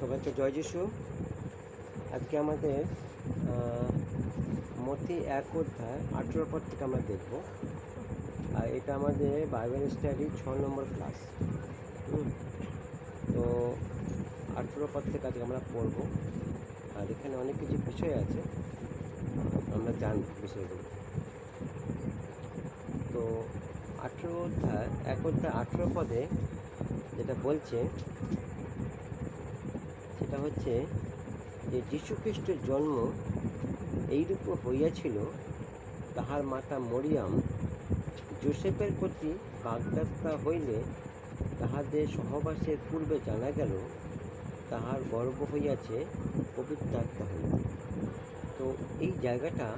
সবাইকে জয় যিশু। আজকে আমাদের মথি 1 অধ্যায় 18 পদ থেকে আমরা দেখব। আর এটা আমাদের বাইবেল স্টাডি 6 নম্বর ক্লাস। তো 18 পদ থেকে আজকে আমরা পড়ব। আর এখানে অনেক কিছু বিষয় আছে, আমরা জানব বিষয়গুলো। তো 1 অধ্যায় 18 পদে যেটা বলছে সেটা হচ্ছে যে যীশুখ্রিস্টের জন্ম এইরূপ হইয়াছিল, তাহার মাতা মরিয়াম যোসেফের প্রতি বাগদত্তা হইলে তাহাদের সহবাসের পূর্বে জানা গেল তাহার গর্ভ হইয়াছে পবিত্র আত্মা হইতে। তো এই জায়গাটা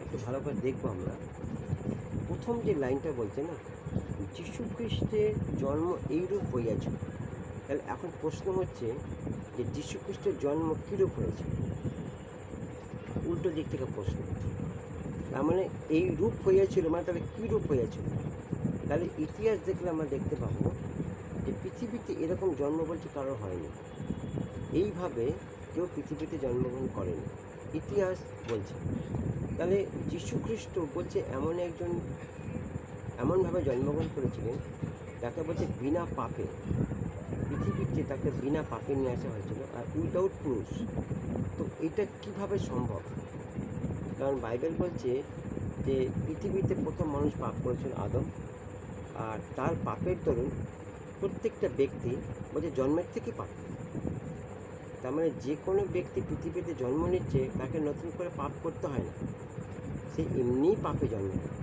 একটু ভালো করে দেখবো আমরা। প্রথম যে লাইনটা বলছে না, যীশুখ্রিস্টের জন্ম এইরূপ হইয়াছিল, তাহলে এখন প্রশ্ন হচ্ছে যে যীশুখ্রিস্টের জন্ম কীরূপ হয়েছে। উল্টো দিক থেকে প্রশ্ন, তার মানে এই রূপ হইয়াছিল মানে তাহলে কী রূপ হইয়াছিল। তাহলে ইতিহাস দেখলে আমরা দেখতে পাবো যে পৃথিবীতে এরকম জন্ম বলছে কারো হয়নি, এইভাবে কেউ পৃথিবীতে জন্মগ্রহণ করেনি, ইতিহাস বলছে। তাহলে যীশুখ্রিস্ট বলছে এমনভাবে জন্মগ্রহণ করেছিলেন যাকে বলছে বিনা পাপে, পৃথিবীতে তাকে বিনা পাপে নিয়ে আসা হয়েছিল, আর উইদাউট প্রুফ। তো এটা কিভাবে সম্ভব? কারণ বাইবেল বলছে যে পৃথিবীতে প্রথম মানুষ পাপ করেছিল আদম, আর তার পাপের দরুন প্রত্যেকটা ব্যক্তি বলছে জন্মের থেকে পাপ। তার মানে যে কোনো ব্যক্তি পৃথিবীতে জন্ম নিচ্ছে তাকে নতুন করে পাপ করতে হয় না, সে এমনিই পাপে জন্ম নেয়।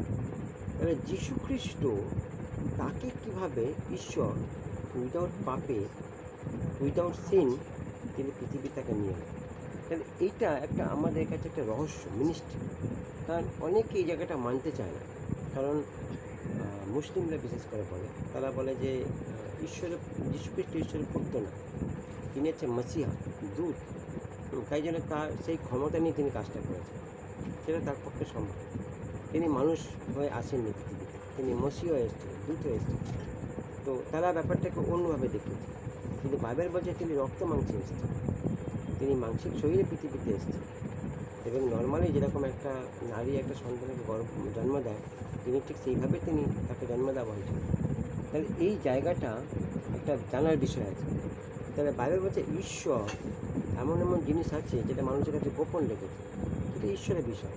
তাহলে যীশুখ্রিস্ট তাকে কিভাবে ঈশ্বর উইদাউট পাপে, উইদাউট সিন তিনি পৃথিবী তাকে নিয়ে এলেন। তাহলে এইটা একটা আমাদের কাছে একটা রহস্য, মিনিস্ট্রি। কারণ অনেকে এই জায়গাটা মানতে চায় না, কারণ মুসলিমরা বিশেষ করে বলে, তারা বলে যে যীশুখ্রিস্ট ঈশ্বরের পুত্র না, তিনি হচ্ছে মসিহা, দূত। তাই জন্য তার সেই ক্ষমতা নিয়ে তিনি কাজটা করেছেন, সেটা তার পক্ষে সম্ভব। তিনি মানুষ হয়ে আসেননি পৃথিবীতে, তিনি মসিহা হয়ে এসেছেন, দূত হয়ে এসেছেন। তো তারা ব্যাপারটাকে অন্যভাবে দেখেছে। কিন্তু বাইবেল বলছে তিনি রক্ত মাংসে এসেছেন, তিনি মানসিক শরীরে পৃথিবীতে এসেছেন। এবং নর্মালি যেরকম একটা নারী একটা সন্তানকে জন্ম দেয়, তিনি ঠিক সেইভাবে তাকে জন্ম দেওয়া হয়েছিল। তাহলে এই জায়গাটা একটা জানার বিষয় আছে। তাহলে বাইবেল বলছে ঈশ্বর এমন জিনিস আছে যেটা মানুষের কাছে গোপন রেখেছে, সেটা ঈশ্বরের বিষয়,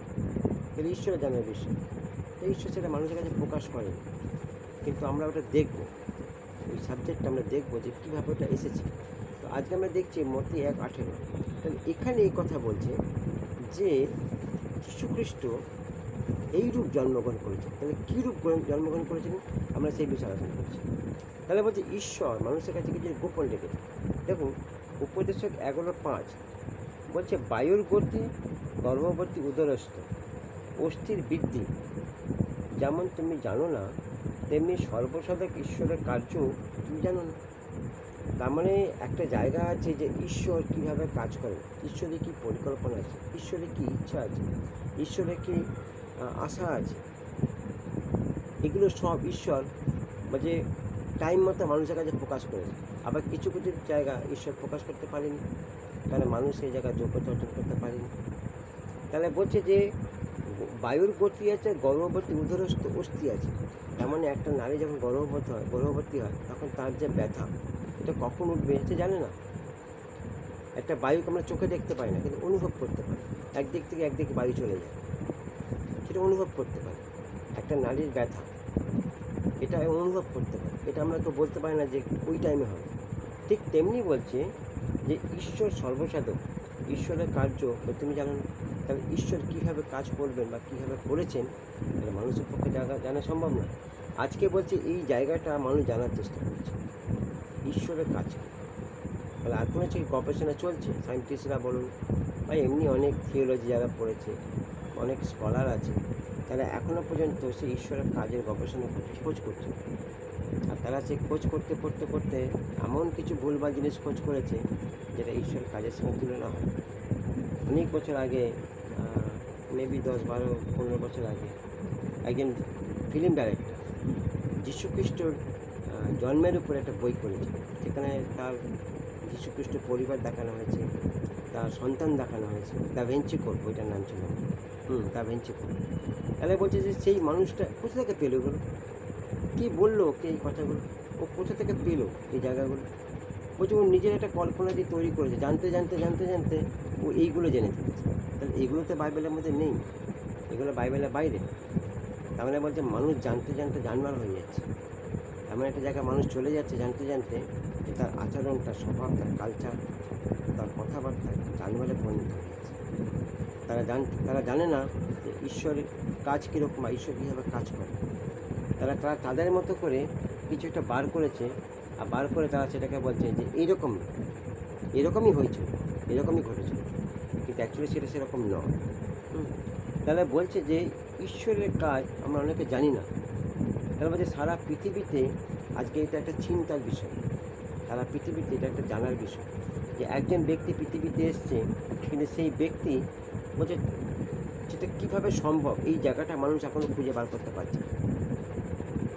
সেটা ঈশ্বরের জানার বিষয়। এই ঈশ্বর সেটা মানুষের কাছে প্রকাশ করেন, কিন্তু আমরা ওটা দেখবো, ওই সাবজেক্টটা আমরা দেখবো যে কীভাবে ওটা এসেছে। তো আজকে আমরা দেখছি মথি 1:18। তাহলে এখানে এই কথা বলছে যে যীশুখ্রিস্ট এই রূপ জন্মগ্রহণ করেছেন। তাহলে কী রূপ জন্মগ্রহণ করেছিলেন আমরা সেই বিষয়ে আলোচনা করছি। তাহলে বলছে ঈশ্বর মানুষের কাছে কিছু গোপন রেখেছে। দেখুন উপদেশক 11:5 বলছে বায়ুর গতি গর্ভবতী উদরস্থ অস্থির বৃদ্ধি যেমন তুমি জানো না, তেমনি সর্বসাধক ঈশ্বরের কার্য তুমি জানো না। তার মানে একটা জায়গা আছে যে ঈশ্বর কীভাবে কাজ করে, ঈশ্বরের কী পরিকল্পনা আছে, ঈশ্বরের কী ইচ্ছা আছে, ঈশ্বরের কী আশা আছে, এগুলো সব ঈশ্বর যে টাইম মতো মানুষের কাছে প্রকাশ করেছে। আবার কিছু কিছু জায়গা ঈশ্বর প্রকাশ করতে পারেনি, তাহলে মানুষ সেই জায়গায় যোগ্যতা অর্জন করতে পারেনি। তাহলে বলছে যে বায়ুর গতি আছে, গর্ভবতী উদরস্থ অস্থি আছে। তার মানে একটা নারী যখন গর্ভবতী হয় তখন তার যে ব্যথা, এটা কখন উঠবে সে জানে না। একটা বায়ুকে আমরা চোখে দেখতে পাই না, কিন্তু অনুভব করতে পারি, একদিক থেকে একদিকে বায়ু চলে যায়, সেটা অনুভব করতে পারি। একটা নারীর ব্যথা এটা অনুভব করতে পারি, এটা আমরা তো বলতে পারি না যে ওই টাইমে হবে। ঠিক তেমনি বলছে যে ঈশ্বর সর্বসাধক, ঈশ্বরের কার্য তুমি জানো না। তাহলে ঈশ্বর কীভাবে কাজ করবেন বা কীভাবে করেছেন এটা মানুষের পক্ষে জানা সম্ভব না। আজকে বলছে এই জায়গাটা মানুষ জানার চেষ্টা করছে, ঈশ্বরের কাজ। তাহলে এখন হচ্ছে গবেষণা চলছে, সায়েন্টিস্টরা বলুন বা এমনি অনেক থিওলজি যারা পড়েছে, অনেক স্কলার আছে, তারা এখনও পর্যন্ত সেই ঈশ্বরের কাজের গবেষণা করছে, খোঁজ করছে। আর তারা সেই খোঁজ করতে করতে করতে এমন কিছু ভুলভাল জিনিস খোঁজ করেছে যেটা ঈশ্বরের কাজের সঙ্গে তুলনা হয়। অনেক বছর আগে, মেবি 10-12-15 বছর আগে, একজন ফিল্ম ডাইরেক্টর যীশুখ্রিস্টর জন্মের উপরে একটা বই করেছে, সেখানে তার যীশু খ্রিস্টের পরিবার দেখানো হয়েছে, তার সন্তান দেখানো হয়েছে, দ্য ভেঞ্চিকোর বইটার নাম ছিল, দ্য ভেঞ্চিকোর। তাহলে বলছে যে সেই মানুষটা কোথা থেকে পেলো এগুলো, কী বললো ওকে এই কথাগুলো, ও কোথা থেকে পেলো এই জায়গাগুলো? বলছে ও নিজের একটা কল্পনা দিয়ে তৈরি করেছে, জানতে জানতে জানতে জানতে ও এইগুলো জেনে ফেলেছে। তাহলে এগুলো তো বাইবেলের মধ্যে নেই, এগুলো বাইবেলের বাইরে। তার মানে বলছে মানুষ জানতে জানতে জানোয়ার হয়ে যাচ্ছে। এমন একটা জায়গায় মানুষ চলে যাচ্ছে জানতে জানতে যে তার আচরণ, তার স্বভাব, তার কালচার, তার কথাবার্তা জানোয়ারে পরিণত হয়ে যাচ্ছে। তারা জানে না যে ঈশ্বরের কাজ কীরকম, বা ঈশ্বর কীভাবে কাজ করে। তারা তাদের মতো করে কিছু একটা বার করেছে, আর বার করে তারা সেটাকে বলছে যে এরকমই হয়েছিল, এরকমই ঘটেছিল, কিন্তু অ্যাকচুয়ালি সেটা সেরকম নয়। তাহলে বলছে যে ঈশ্বরের কাজ আমরা অনেকে জানি না। তাহলে বলছে সারা পৃথিবীতে আজকে এটা একটা চিন্তার বিষয়, সারা পৃথিবীতে এটা একটা জানার বিষয় যে একজন ব্যক্তি পৃথিবীতে এসছে, কিন্তু সেই ব্যক্তি বলছে সেটা কীভাবে সম্ভব, এই জায়গাটা মানুষ এখনও খুঁজে বার করতে পারছে।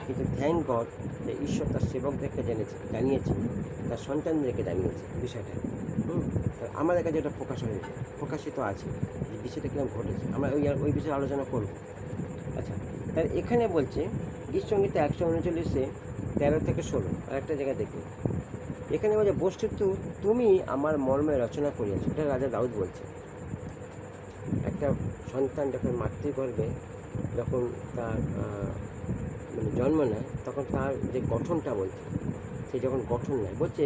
কিন্তু থ্যাংক গড যে ঈশ্বর তার সেবকদেরকে জানিয়েছে, তার সন্তানদেরকে জানিয়েছে বিষয়টা। আমাদের কাছে এটা প্রকাশিত আছে যে বিষয়টা কীরকম ঘটেছে, আমরা ওই বিষয়ে আলোচনা করব। আচ্ছা, তাহলে এখানে বলছে গীতসংহিতা 139-এ 13-16 আর একটা জায়গায় দেখি, এখানে বলছে বস্তুত তুমি আমার মর্মে রচনা করিয়াছো। এটা রাজা দাউদ বলছে। একটা সন্তান যখন মাতৃগর্ভে যখন তার জন্ম নেয়, তখন তার যে গঠনটা বলছে, সে যখন গঠন নেয় বলছে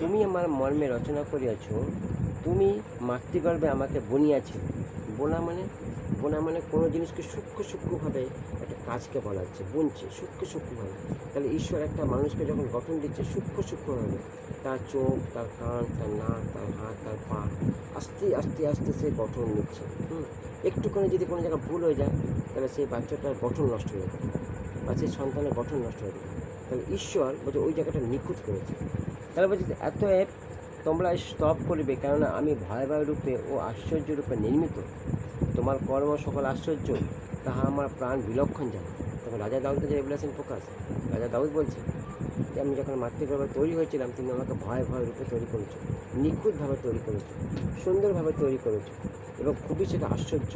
তুমি আমার মর্মে রচনা করিয়াছ, তুমি মাতৃগর্ভে আমাকে বুনিয়াছিলে। বোনা মানে কোনো জিনিসকে সূক্ষ্মভাবে একটা কাজকে বলা হচ্ছে, বুনছে সূক্ষ্মভাবে। তাহলে ঈশ্বর একটা মানুষকে যখন গঠন দিচ্ছে সূক্ষ্মভাবে, তার চোখ, তার কান, তার নাক, তার হাত, তার পা, আস্তে আস্তে আস্তে সে গঠন নিচ্ছে। একটুখানি যদি কোনো জায়গায় ভুল হয়ে যায়, তাহলে সেই বাচ্চাটার গঠন নষ্ট হয়ে যাবে, বা সেই সন্তানের গঠন নষ্ট হয়ে যাবে। তাহলে ঈশ্বর বলছে ওই জায়গাটা নিখুঁত করেছে। তাহলে বলছে এতএব তোমরা স্তব করিবে, কেননা আমি ভয়াবহ রূপে ও আশ্চর্য রূপে নির্মিত। তোমার কর্ম সকল আশ্চর্য, তাহা আমার প্রাণ বিলক্ষণ জানে। তখন রাজা দাউদকে যে রেভেলেশন প্রকাশ, রাজা দাউদ বলছে যে আমি যখন মাতৃগর্ভে তৈরি হয়েছিলাম, তুমি আমাকে ভয় রূপে তৈরি করেছো, নিখুঁতভাবে তৈরি করেছো, সুন্দরভাবে তৈরি করেছো, এবং খুবই সেটা আশ্চর্য।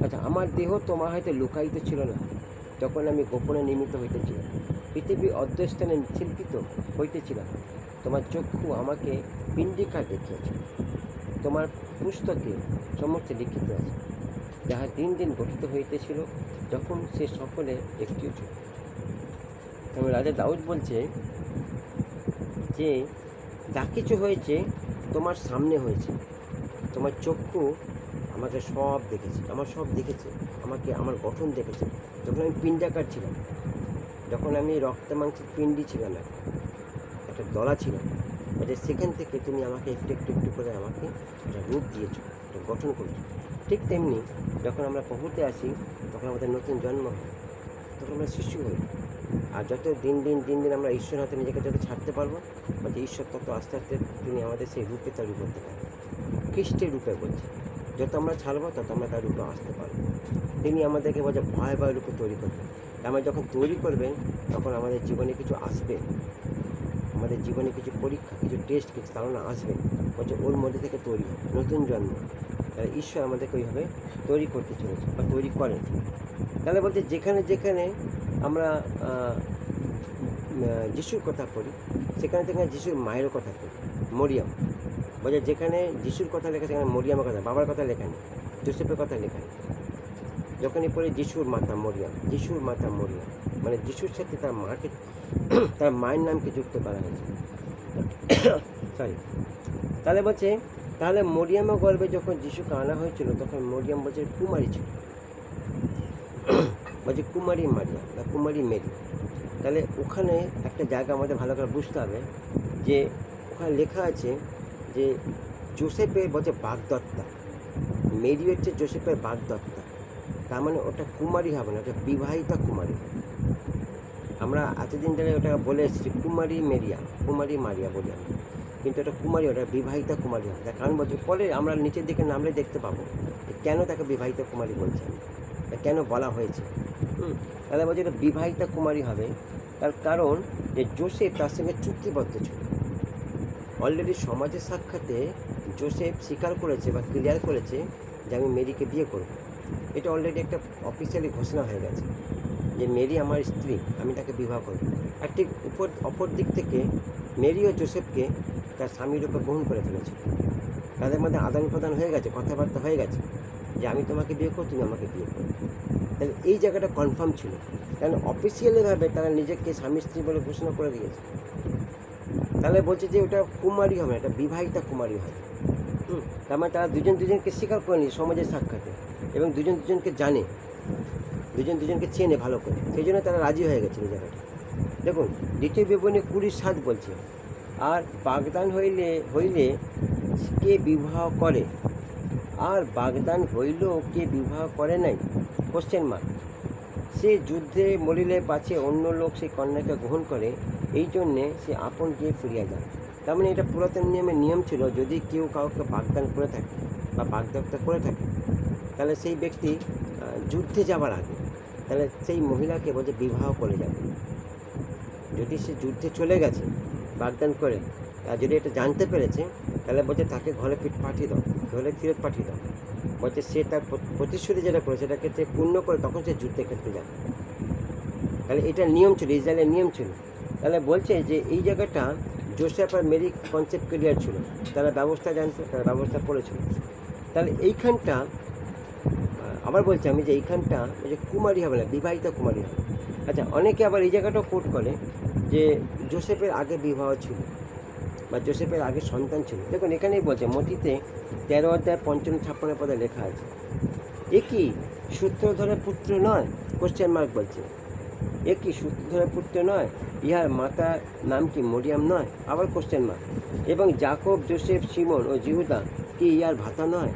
আচ্ছা, আমার দেহ তোমার হয়তো লুকায়িত ছিল না, যখন আমি গোপনে নির্মিত হইতেছিলাম, পৃথিবীর অধ্যস্থানে শিল্পিত হইতেছিলাম। তোমার চক্ষু আমাকে পিণ্ডিকা দেখিয়েছে, তোমার পুস্তকে সমস্ত লিখিত আছে, যাহা দিন দিন গঠিত হইতেছিল, যখন সে সকলে একটিও ছিল। তবে রাজা দাউদ বলছে যে যা কিছু হয়েছে তোমার সামনে হয়েছে, তোমার চক্ষু আমাকে সব দেখেছে, আমাকে আমার গঠন দেখেছে। যখন আমি পিণ্ডাকার ছিলাম, যখন আমি রক্ত মাংসের পিণ্ডি ছিলাম, একটা দলা ছিলাম, সেখান থেকে তুমি আমাকে একটু একটু একটু করে আমাকে একটা রূপ দিয়েছো, একটা গঠন করেছো। ঠিক তেমনি যখন আমরা প্রভুতে আসি, তখন আমাদের নতুন জন্ম হয়, তখন আমরা শিশু হই। আর যত দিন দিন আমরা ঈশ্বর হাতে নিজেকে যত ছাড়তে পারবো, বলছে ঈশ্বর তত আস্তে আস্তে তিনি আমাদের সেই রূপে তৈরি করতে পারবেন। খ্রিস্টের রূপে বলছে, যত আমরা ছাড়বো তত আমরা তার রূপে আসতে পারবো। তিনি আমাদেরকে বলছে ভয় রূপে তৈরি করবেন। আমরা যখন তৈরি করবেন, তখন আমাদের জীবনে কিছু আসবে, আমাদের জীবনে কিছু পরীক্ষা, কিছু টেস্ট, কিছু ধারণা আসবে, বলছে ওর মধ্যে থেকে তৈরি হয় নতুন জন্ম। তাহলে ঈশ্বর আমাদেরকে ওইভাবে তৈরি করতে চলেছে বা তৈরি করেন। তাহলে বলছে যেখানে যেখানে আমরা যিশুর কথা পড়ি, সেখানে যিশুর মায়েরও কথা পড়ি, মরিয়াম। বলছে যেখানে যিশুর কথা লেখা, সেখানে মরিয়ামের কথা, বাবার কথা লেখা নেই, জোসেফের কথা লেখা নেই। যখনই পড়ি যিশুর মাতা মরিয়াম, মানে যিশুর সাথে তার মাকে, তার মায়ের নামকে যুক্ত করা হয়েছে। তাহলে বলছে তাহলে মরিয়ামের গর্ভে যখন যিশুকে আনা হয়েছিল, তখন মরিয়াম বলছে কুমারী ছিল, বলছে কুমারী মারিয়া বা কুমারী মেরি। তাহলে ওখানে একটা জায়গা আমাদের ভালো করে বুঝতে হবে, যে ওখানে লেখা আছে যে জোসেফের বলছে বাগদত্তা, মেরি হচ্ছে জোসেফের বাগদত্তা। তার মানে ওটা কুমারী হবে না, ওটা বিবাহিতা কুমারী। আমরা এতদিন ধরে ওটা বলে এসেছি কুমারী মারিয়া বলি আমি, কিন্তু এটা কুমারী, ওটা বিবাহিতা কুমারী হবে। তার কারণ বলছে পরে আমরা নিচের দিকে নামলে দেখতে পাবো কেন তাকে বিবাহিতা কুমারী বলছে, কেন বলা হয়েছে। তাহলে বলছে এটা বিবাহিতা কুমারী হবে, তার কারণ যে জোসেফ তার সঙ্গে চুক্তিবদ্ধ ছিল। অলরেডি সমাজের সাক্ষাতে জোসেফ স্বীকার করেছে বা ক্লিয়ার করেছে যে আমি মেরিকে বিয়ে করব। এটা অলরেডি একটা অফিসিয়ালি ঘোষণা হয়ে গেছে যে মেরি আমার স্ত্রী, আমি তাকে বিবাহ করব। আর ঠিক অপর দিক থেকে মেরিও জোসেফকে তার স্বামীর উপর গ্রহণ করে ফেলেছে। তাদের মধ্যে আদান প্রদান হয়ে গেছে, কথাবার্তা হয়ে গেছে যে আমি তোমাকে বিয়ে করব, তুমি আমাকে বিয়ে করো। তাহলে এই জায়গাটা কনফার্ম ছিল, কারণ অফিসিয়ালিভাবে তারা নিজেকে স্বামী স্ত্রী বলে ঘোষণা করে দিয়েছে। তাহলে বলছে যে ওটা কুমারী হবে না, এটা বিবাহিতা কুমারী হবে। তার মানে তারা দুজন দুজনকে স্বীকার করে নিয়েছে সমাজের সাক্ষাতে, এবং দুজন দুজনকে জানে, দুজন দুজনকে চেনে ভালো করে, সেই জন্য তারা রাজি হয়ে গেছে এই জায়গাটা। দেখুন, দ্বিতীয় বিবরণী 20:7 বলছে, আর বাগদান হইলে কে বিবাহ করে, আর বাগদান হইল কে বিবাহ করে নাই, কোশ্চেন মার্ক। সে যুদ্ধে মরিলে পাছে অন্য লোক সেই কন্যাকে গ্রহণ করে, এই জন্যে সে আপন গিয়ে ফিরিয়া যায়। তার মানে এটা পুরাতন নিয়ম ছিল, যদি কেউ কাউকে বাগদান করে থাকে বা বাগদত্তা করে থাকে, তাহলে সেই ব্যক্তি যুদ্ধে যাবার আগে তাহলে সেই মহিলাকে বলছে বিবাহ করে যাবে। যদি সে যুদ্ধে চলে গেছে বাগদান করে, আর যদি এটা জানতে পেরেছে, তাহলে বলছে তাকে ঘরে পাঠিয়ে দাও, ঘরে ফেরত পাঠিয়ে দাও। বলছে সে তার প্রতিশ্রুতি যেটা করে সেটাকে সে পূর্ণ করে তখন সে যুদ্ধে ক্ষেত্রে যাবে। তাহলে এটা নিয়ম ছিল, ইসরায়েলের নিয়ম ছিল। তাহলে বলছে যে এই জায়গাটা জোসেফ আর মেরি কনসেপ্ট ক্লিয়ার ছিল, তারা ব্যবস্থা জানতো, তারা ব্যবস্থা করেছিল। তাহলে এইখানটা আবার বলছি আমি যে এইখানটা যে কুমারী হবে না, বিবাহিতা কুমারী হবে। আচ্ছা, অনেকে আবার এই জায়গাটাও কোট করে যে জোসেফের আগে বিবাহ ছিল বা জোসেফের আগে সন্তান ছিল। দেখুন, এখানেই বলছে মথিতে 13:55-56 পদে লেখা আছে, এ কি সূত্রধরের পুত্র নয়, কোশ্চেন মার্ক বলছে, এ কি সূত্রধরের পুত্র নয়, ইহার মাতার নাম কি মরিয়াম নয়, আবার কোশ্চেন মার্ক। এবং যাকব, জোসেফ, সিমন ও জিহুদা কি ইহার ভাতা নয়,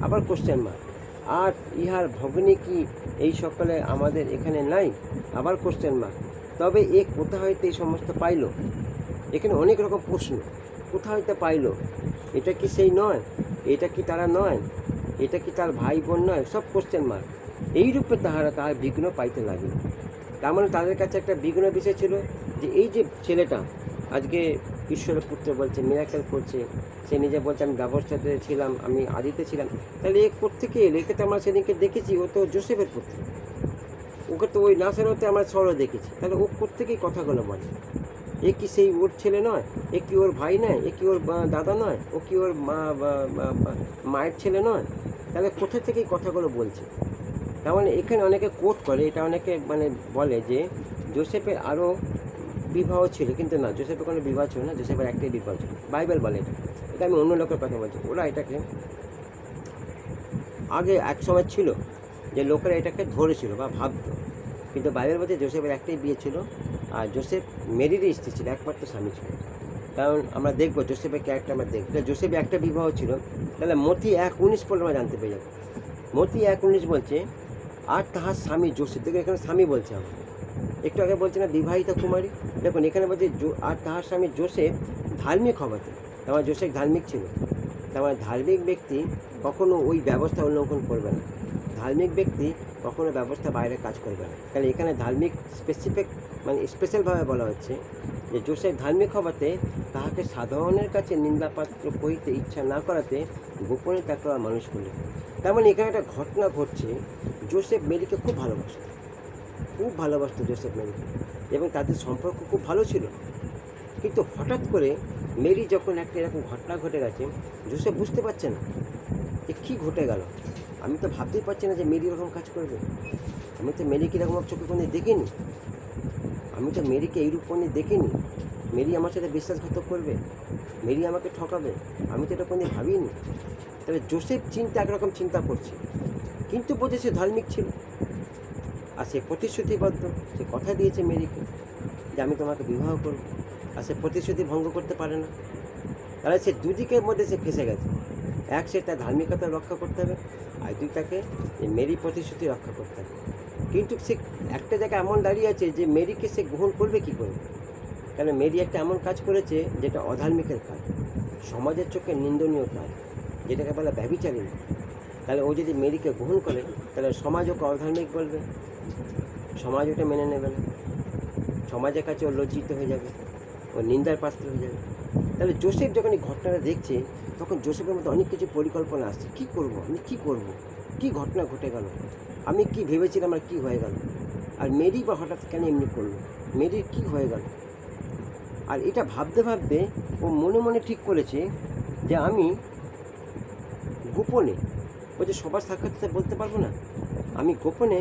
আবার কোশ্চেন মার্ক। আর ইহার ভগ্নী কি এই সকলে আমাদের এখানে নাই, আবার কোশ্চেন মার্ক। তবে এ কোথা হইতে এই সমস্ত পাইল, এখানে অনেক রকম প্রশ্ন, কোথা হইতে পাইল, এটা কি সেই নয়, এটা কি তারা নয়, এটা কি তার ভাই বোন নয়, সব কোশ্চেন মার্ক। এইরূপে তাহারা তাহার বিঘ্ন পাইতে লাগিল। তার মানে তাদের কাছে একটা বিঘ্ন বিষয় ছিল যে এই যে ছেলেটা আজকে ঈশ্বরের পুত্র বলছে, মিরাকেল করছে, সে নিজে বলছে আমি ব্যবস্থাতে ছিলাম, আমি আদিতে ছিলাম, তাহলে এ কোত্থেকে এলো, একে তো আমরা সেদিনকে দেখেছি, ও তো জোসেফের পুত্র, ওকে তো ওই নাসারতে আমরা শহরে দেখেছি, তাহলে ও কোত্থেকেই কথাগুলো বলে, এ কি সেই ওর ছেলে নয়, এ কি ওর ভাই নয়, এ কি ওর দাদা নয়, ও কি ওর মায়ের ছেলে নয়, তাহলে কোথা থেকেই কথাগুলো বলছে। তার মানে এখানে অনেকে কোট করে, এটা অনেকে মানে বলে যে জোসেফের আরও বিবাহ ছিল, কিন্তু না, জোসেফের কোনো বিবাহ ছিল না, জোসেফের একটাই বিবাহ ছিল। বাইবেল বলে এটা আমি অন্য লোকের কথা বলছি, ওরা এটাকে আগে এক সময় ছিল যে লোকেরা এটাকে ধরেছিল বা ভাবতো, কিন্তু বাইবেল বলছে জোসেফের একটাই বিয়ে ছিল, আর জোসেফ মেরিরই স্ত্রী ছিল, একমাত্র স্বামী ছিল। কারণ আমরা দেখবো জোসেফের ক্যারেক্টার আমরা দেখবো, জোসেফের একটা বিবাহ ছিল, তাহলে মথি 1:19 পড়লে আমরা জানতে পেরে যাবো। মথি 1:19 বলছে, আর তাহার স্বামী জোসেফ, দেখুন এখানে স্বামী বলছে, আমাকে একটু আগে বলছে না বিবাহিতা কুমারী, দেখুন এখানে বলছে আর তাহার স্বামী জোসেফ ধার্মিক হবাতে, আমার জোসেফ ধার্মিক ছিল। আমার ধার্মিক ব্যক্তি কখনো ওই ব্যবস্থা উল্লঙ্ঘন করবে না, ধার্মিক ব্যক্তি কখনো ব্যবস্থা বাইরে কাজ করবে না। তাহলে এখানে ধার্মিক স্পেসিফিক মানে স্পেশালভাবে বলা হচ্ছে যে জোসেফ ধার্মিক হবাতে তাহাকে সাধারণের কাছে নিন্দাপাত্র কহিতে ইচ্ছা না করাতে গোপনে তাকে মানুষ করলেন। তার মানে এখানে একটা ঘটনা ঘটছে, জোসেফ মেরিকে খুব ভালোবাসতো জোসেফ মেরিকে, এবং তাদের সম্পর্ক খুব ভালো ছিল। কিন্তু হঠাৎ করে মেরি যখন একটা এরকম ঘটনা ঘটে গেছে, জোসেফ বুঝতে পারছে না যে কী ঘটে গেল। আমি তো ভাবতেই পারছি না যে মেরি এরকম কাজ করবে, আমি তো মেরিকে এরকম চোখে কোনো দেখিনি, আমি তো মেরিকে এইরূপ কোনো দেখিনি, মেরি আমার সাথে বিশ্বাসঘাতক করবে, মেরি আমাকে ঠকাবে, আমি তো এটা কোনো ভাবিনি। তাহলে জোসেফ একরকম চিন্তা করছে, কিন্তু বোঝে সে ধার্মিক ছিল, আর সে প্রতিশ্রুতিবদ্ধ, সে কথা দিয়েছে মেরিকে যে আমি তোমাকে বিবাহ করব, আর সে প্রতিশ্রুতি ভঙ্গ করতে পারে না। তাহলে সে দুদিকের মধ্যে সে ফেসে গেছে, এক সে তার ধার্মিকতা রক্ষা করতে হবে, আর দুই তাকে মেরি প্রতিশ্রুতি রক্ষা করতে হবে। কিন্তু সে একটা জায়গায় এমন দাঁড়িয়ে আছে যে মেরিকে সে গ্রহণ করবে কী করে, কারণ মেরি একটা এমন কাজ করেছে যেটা অধার্মিকের কাজ, সমাজের চোখে নিন্দনীয় কাজ, যেটাকে বলে ব্যভিচারিণী। তাহলে ও যদি মেরিকে গ্রহণ করে, তাহলে সমাজ ওকে অধার্মিক বলবে, সমাজ ওটা মেনে নেবে না, সমাজের কাছে ও লজ্জিত হয়ে যাবে, ও নিন্দার পাত্র হয়ে যাবে। তাহলে জোসেফ যখন এই ঘটনাটা দেখছে, তখন জোসেফের মধ্যে অনেক কিছু পরিকল্পনা আসছে। কী করব, আমি কী করব, কী ঘটনা ঘটে গেল, আমি কি ভেবেছিলাম আর কী হয়ে গেল, আর মেরি বা হঠাৎ কেন এমনি করলো, মেরির কী হয়ে গেল। আর এটা ভাবতে ভাবতে ও মনে মনে ঠিক করেছে যে আমি গোপনে, বলছে সবার সাক্ষাৎতে বলতে পারবো না, আমি গোপনে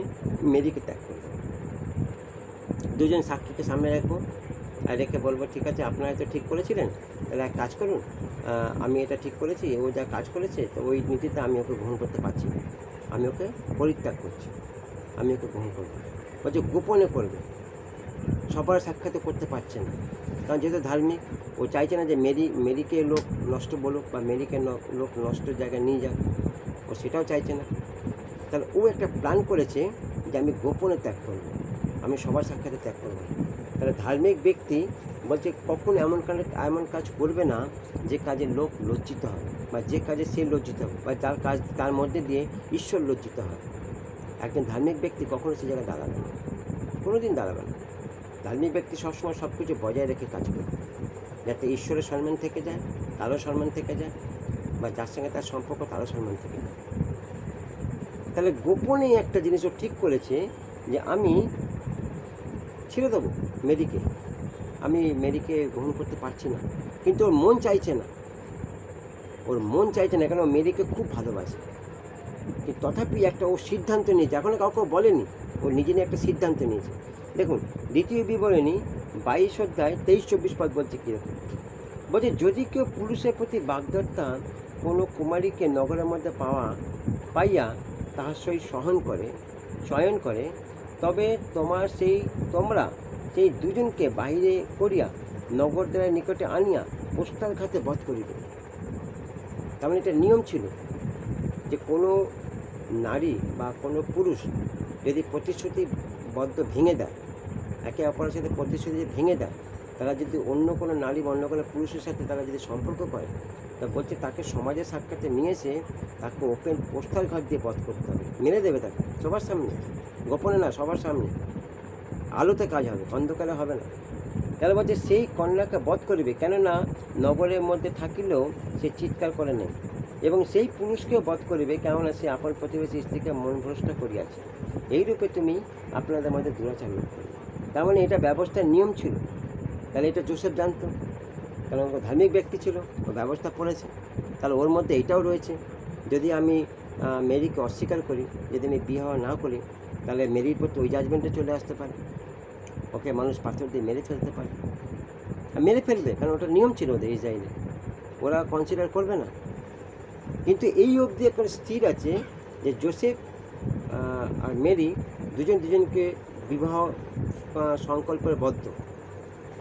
মেরিকে ত্যাগ করব। দুজন সাক্ষীকে সামনে রাখবো, আর রেখে বলবো ঠিক আছে আপনারা তো ঠিক করেছিলেন, তাহলে এক কাজ করুন, আমি এটা ঠিক করেছি, ও যা কাজ করেছে তো ওই নীতিতে আমি ওকে গ্রহণ করতে পারছি না, আমি ওকে পরিত্যাগ করছি, আমি ওকে গ্রহণ করবো। বলছে গোপনে করবে, সবার সাক্ষাৎ করতে পারছে না, কারণ যেহেতু ধার্মিক, ও চাইছে না যে মেরিকে লোক নষ্ট বলুক বা মেরিকে লোক নষ্ট জায়গায় নিয়ে যাক, ও সেটাও চাইছে না। তাহলে ও একটা প্ল্যান করেছে যে আমি গোপনে ত্যাগ করব, আমি সবার সাক্ষাতে ত্যাগ করব। তাহলে ধার্মিক ব্যক্তি বলছে কখনো এমন কাজ করবে না যে কাজে লোক লজ্জিত হবে, বা যে কাজে সে লজ্জিত হবে, বা যার কাজ তার মধ্যে দিয়ে ঈশ্বর লজ্জিত হয়। একজন ধার্মিক ব্যক্তি কখনো সে জায়গায় দাঁড়াবে না, কোনো দিন দাঁড়াবে না। ধার্মিক ব্যক্তি সবসময় সব কিছু বজায় রেখে কাজ করবে, যাতে ঈশ্বরের সম্মান থেকে যায়, তারও সম্মান থেকে যায়, বা যার সঙ্গে তার সম্পর্ক তারও সম্মান থেকে যায়। তাহলে গোপনে একটা জিনিসও ঠিক করেছে যে আমি ছেড়ে দেবো মেরিকে, আমি মেরিকে গ্রহণ করতে পারছি না, কিন্তু ওর মন চাইছে না, ওর মন চাইছে না, কারণ ও মেরিকে খুব ভালোবাসে। কিন্তু তথাপি একটা ও সিদ্ধান্ত নিয়েছে, এখনও কাউকে বলেনি, ও নিজে নিয়ে একটা সিদ্ধান্ত নিয়েছে। দেখুন দ্বিতীয় বিবরণী 22 অধ্যায় 23-24 পদ বলছে কীরকম, বলছে যদি কেউ পুরুষের প্রতি বাগদত্তা কোনো কুমারীকে নগরের মধ্যে পাইয়া তাহার সহিত শয়ন করে, তবে তোমরা সেই দুজনকে বাহিরে করিয়া নগরদ্বারের নিকটে আনিয়া প্রস্তারঘাতে বধ করিবে। তার মানে এটা নিয়ম ছিল যে কোনো নারী বা কোনো পুরুষ যদি প্রতিশ্রুতিবদ্ধ ভেঙে দেয়, একে অপরের সাথে প্রতিশ্রুতি ভেঙে দেয়, তারা যদি অন্য কোনো নারী বা অন্য কোনো পুরুষের সাথে তারা যদি সম্পর্ক করে, তা বলছে তাকে সমাজের সাক্ষাতে নিয়ে এসে তাকে ওপেন প্রস্তারঘাত দিয়ে বধ করতে হবে, মেরে দেবে তাকে সবার সামনে, গোপনে না, সবার সামনে, আলোতে কাজ হবে, অন্ধকারে হবে না। তাহলে বলছে সেই কন্যাকে বধ করিবে, কেননা নগরের মধ্যে থাকিলেও সে চিৎকার করে নেই, এবং সেই পুরুষকেও বধ করিবে, কেননা সে আপন প্রতিবেশী স্ত্রীকে মনভ্রষ্ট করিয়াছে। এইরূপে তুমি আপনাদের মধ্যে দুরাচার করবে। তার মানে এটা ব্যবস্থার নিয়ম ছিল। তাহলে এটা জোসেফ জানতো, কারণ ও ধার্মিক ব্যক্তি ছিল, ও ব্যবস্থা পড়েছে। তাহলে ওর মধ্যে এটাও রয়েছে, যদি আমি মেরিকে অস্বীকার করি, যদি আমি বিবাহ না করি, তাহলে মেরির প্রতি ওই জাজমেন্টে চলে আসতে পারে, ওকে মানুষ পাথর দিয়ে মেরে ফেলতে পারে, মেরে ফেলবে, কারণ ওটা নিয়ম ছিল ওদের ইসরায়েলে, ওরা কনসিডার করবে না। কিন্তু এই অবধি একটা স্থির আছে যে জোসেফ আর মেরি দুজনকে বিবাহ সংকল্পের বদ্ধ।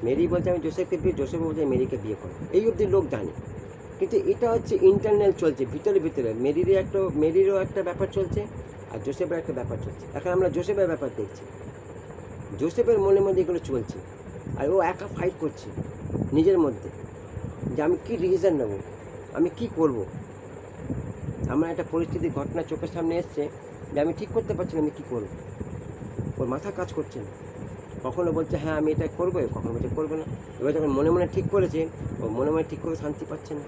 মেরি বলছে আমি জোসেফকে বিয়ে, জোসেফ বলছে মেরিকে বিয়ে করো, এই অবধি লোক জানে। কিন্তু এটা হচ্ছে ইন্টারনাল চলছে, ভিতরে মেরিরও একটা ব্যাপার চলছে, আর জোসেফের একটা ব্যাপার চলছে। এখন আমরা জোসেফের ব্যাপার দেখছি, জোসেফের মনের মধ্যে এগুলো চলছে, আর ও একা ফাইট করছে নিজের মধ্যে যে আমি কী ডিসিশন নেব, আমি কি করব। আমার একটা পরিস্থিতির ঘটনা চোখের সামনে এসছে যে আমি ঠিক করতে পারছি না আমি কী করব। ওর মাথা কাজ করছে না, কখনো বলছে হ্যাঁ আমি এটা করবো, কখনো বলছে করবে না। এবার যখন মনে মনে ঠিক করেছে, ও মনে মনে ঠিক করে শান্তি পাচ্ছে না,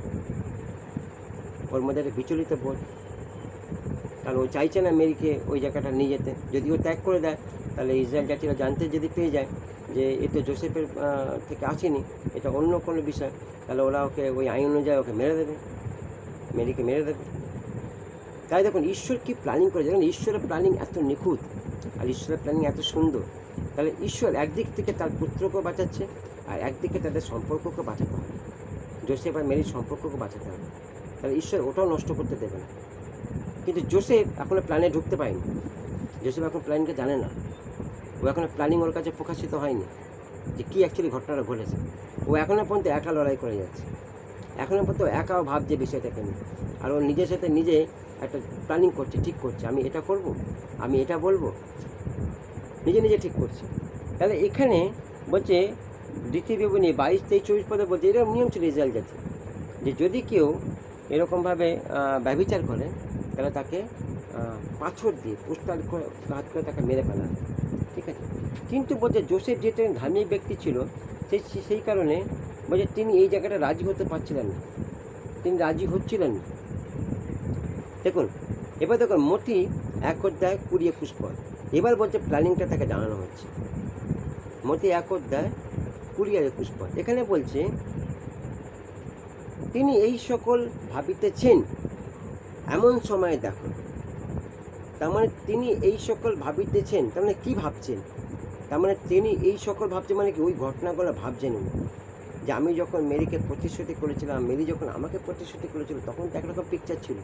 ওর মধ্যে একটা বিচলিত বোধ, কারণ ও চাইছে না মেরিকে ওই জায়গাটা নিয়ে যেতে। যদি ও ত্যাগ করে দেয়, তাহলে ইসরায়েল জাতিরা জানতে যদি পেয়ে যায় যে এ তো জোসেফের থেকে আসেনি, এটা অন্য কোনো বিষয়, তাহলে ওরা ওকে ওই আইন অনুযায়ী ওকে মেরে দেবে, মেরিকে মেরে দেবে। তাই দেখুন ঈশ্বর কী প্ল্যানিং করে, দেখুন ঈশ্বরের প্ল্যানিং এত নিখুঁত, আর ঈশ্বরের প্ল্যানিং এত সুন্দর। তাহলে ঈশ্বর একদিক থেকে তার পুত্রকেও বাঁচাচ্ছে, আর একদিকে তাদের সম্পর্ককে বাঁচাতে হবে, জোসেফ আর মেরির সম্পর্ককে বাঁচাতে হবে। তাহলে ঈশ্বর ওটাও নষ্ট করতে দেবে না। কিন্তু জোসেফ এখনও প্ল্যানে ঢুকতে পারেনি, জোসেফ এখন প্ল্যানিংকে জানে না, ও এখনও প্ল্যানিং ওর কাছে প্রকাশিত হয়নি যে কী অ্যাকচুয়ালি ঘটনাটা ঘটেছে। ও এখনও পর্যন্ত একা লড়াই করে যাচ্ছে, এখনও পর্যন্ত একাও ভাবছে বিষয়টাকে নিয়ে, আর ও নিজের সাথে নিজে একটা প্ল্যানিং করছে, ঠিক করছে আমি এটা করব, আমি এটা বলবো, নিজে ঠিক করছে। তাহলে এখানে বলছে দ্বিতীয় বিবরণী 22-23-24 পদে বলছে এরকম নিয়ম ছিল ইসরায়েল জাতি, যে যদি কেউ এরকমভাবে ব্যভিচার করে, তাহলে তাকে পাথর দিয়ে প্রস্তারঘাত করে তাকে মেরে ফেলা, ঠিক আছে। কিন্তু বলছে জোসেফ যেহেতু ধার্মিক ব্যক্তি ছিল, সেই কারণে বলছে তিনি এই জায়গাটা রাজি হতে পারছিলেন না, তিনি রাজি হচ্ছিলেন না। দেখুন এবার দেখুন মতি 1:20 পদ। এবার বলছে প্ল্যানিংটা তাকে জানানো হচ্ছে। মতি 1:20 পদ এখানে বলছে তিনি এই সকল ভাবিতেছেন এমন সময় দেখো। তার মানে তিনি এই সকল ভাবিতেছেন, তার মানে কী ভাবছেন? তার মানে তিনি এই সকল ভাবছেন মানে কি ওই ঘটনাগুলো ভাবছেন যে আমি যখন মেরিকে প্রতিশ্রুতি করেছিলাম, মেরি যখন আমাকে প্রতিশ্রুতি করেছিল তখন তো একরকম পিকচার ছিল,